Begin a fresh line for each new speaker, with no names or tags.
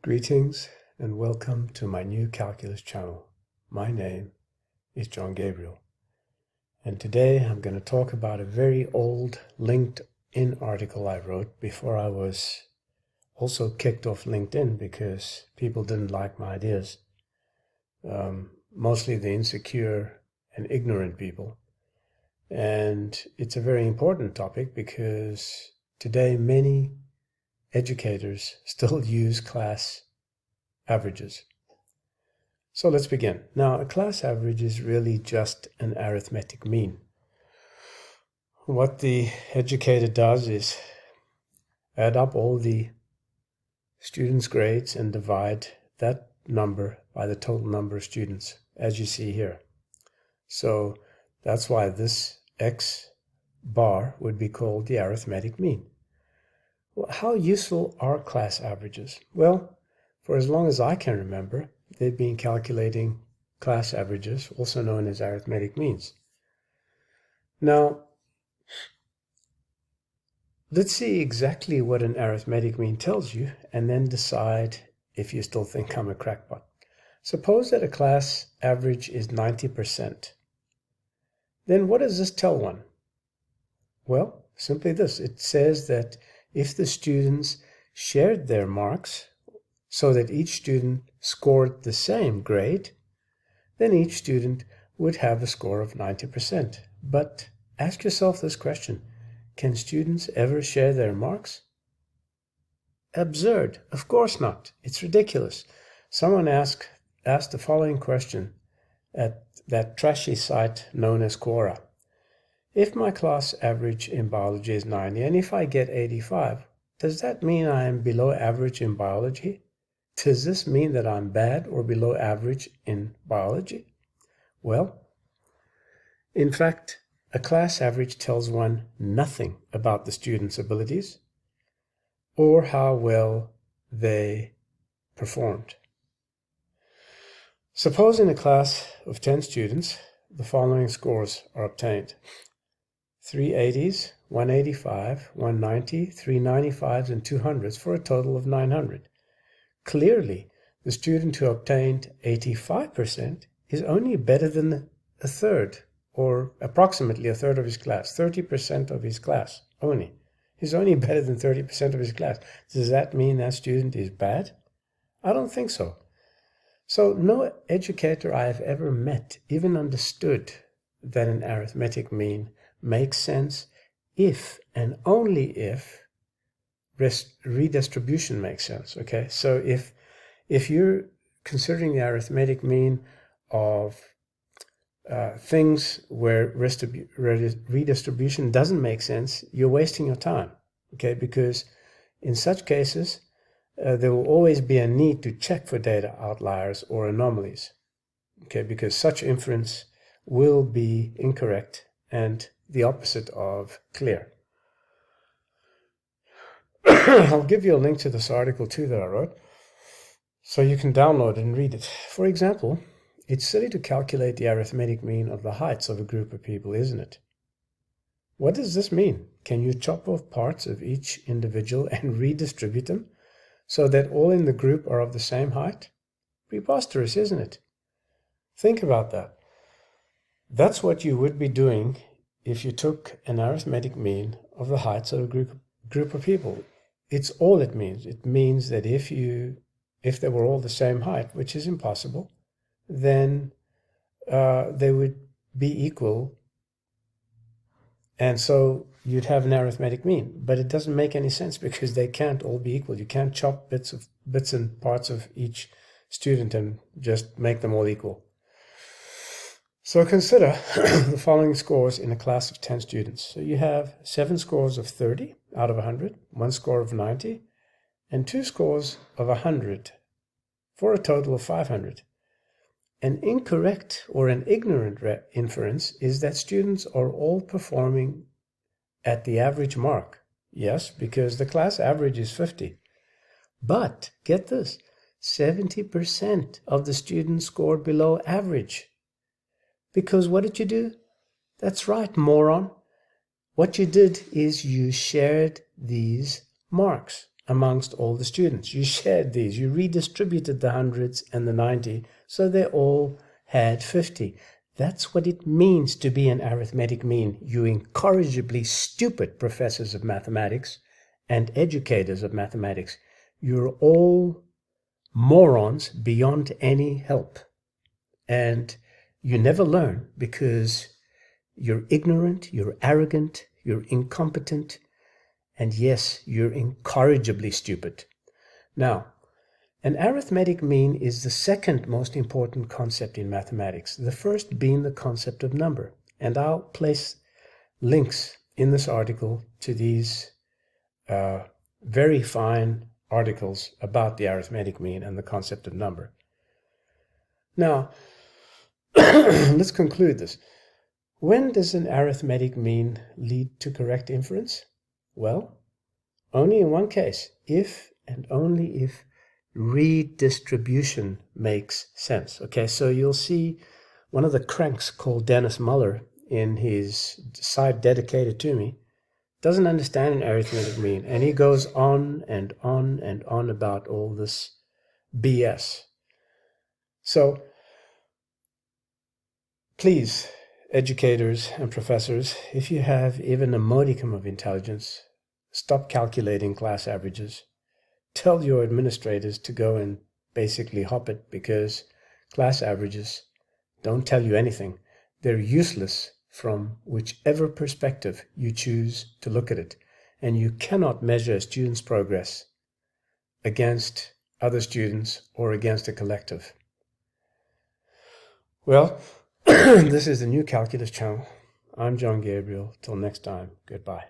Greetings and welcome to my new calculus channel. My name is John Gabriel, and today I'm going to talk about a very old LinkedIn article I wrote before I was also kicked off LinkedIn because people didn't like my ideas. Mostly the insecure and ignorant people. And it's a very important topic because today many educators still use class averages. So let's begin. Now, a class average is really just an arithmetic mean. What the educator does is add up all the students' grades and divide that number by the total number of students, as you see here. So that's why this X bar would be called the arithmetic mean. Well, how useful are class averages? Well, for as long as I can remember, they've been calculating class averages, also known as arithmetic means. Now, let's see exactly what an arithmetic mean tells you, and then decide if you still think I'm a crackpot. Suppose that a class average is 90%. Then what does this tell one? Well, simply this. It says that if the students shared their marks so that each student scored the same grade, then each student would have a score of 90%. But ask yourself this question: can students ever share their marks? Absurd. Of course not. It's ridiculous. Someone asked the following question at that trashy site known as Quora. If my class average in biology is 90 and if I get 85, does that mean I am below average in biology? Does this mean that I'm bad or below average in biology? Well, in fact, a class average tells one nothing about the student's abilities or how well they performed. Suppose in a class of 10 students, the following scores are obtained: 380s, 185, 190, 395s, and 200s for a total of 900. Clearly, the student who obtained 85% is only better than a third, or approximately a third of his class, 30% of his class only. He's only better than 30% of his class. Does that mean that student is bad? I don't think so. So no educator I have ever met even understood that an arithmetic mean makes sense if and only if redistribution makes sense. Okay, so if you're considering the arithmetic mean of things where redistribution doesn't make sense, you're wasting your time. Okay, because in such cases there will always be a need to check for data outliers or anomalies. Okay, because such inference will be incorrect and the opposite of clear. I'll give you a link to this article too that I wrote, so you can download it and read it. For example, it's silly to calculate the arithmetic mean of the heights of a group of people, isn't it? What does this mean? Can you chop off parts of each individual and redistribute them so that all in the group are of the same height? Preposterous, isn't it? Think about that. That's what you would be doing if you took an arithmetic mean of the heights of a group of people. It's all it means. It means that if they were all the same height, which is impossible, then they would be equal, and so you'd have an arithmetic mean. But it doesn't make any sense because they can't all be equal. You can't chop bits and parts of each student and just make them all equal. So consider the following scores in a class of 10 students. So you have 7 scores of 30 out of 100, 1 score of 90, and 2 scores of 100 for a total of 500. An incorrect or an ignorant inference is that students are all performing at the average mark. Yes, because the class average is 50. But get this, 70% of the students scored below average. Because what did you do? That's right, moron. What you did is you shared these marks. amongst all the students. You shared these. You redistributed the hundreds and the 90, so they all had 50. That's what it means to be an arithmetic mean. You incorrigibly stupid professors of mathematics and educators of mathematics. You're all morons beyond any help. And you never learn because you're ignorant, you're arrogant, you're incompetent, and yes, you're incorrigibly stupid. Now, an arithmetic mean is the second most important concept in mathematics, the first being the concept of number. And I'll place links in this article to these very fine articles about the arithmetic mean and the concept of number. Now, let's conclude this. When does an arithmetic mean lead to correct inference? Well, only in one case, if and only if redistribution makes sense. Okay, so you'll see one of the cranks called Dennis Muller in his site dedicated to me doesn't understand an arithmetic mean, and he goes on and on and on about all this BS. So please, educators and professors, if you have even a modicum of intelligence, stop calculating class averages. Tell your administrators to go and basically hop it, because class averages don't tell you anything. They're useless from whichever perspective you choose to look at it. And you cannot measure a student's progress against other students or against a collective. Well, this is the New Calculus channel. I'm John Gabriel. Till next time, goodbye.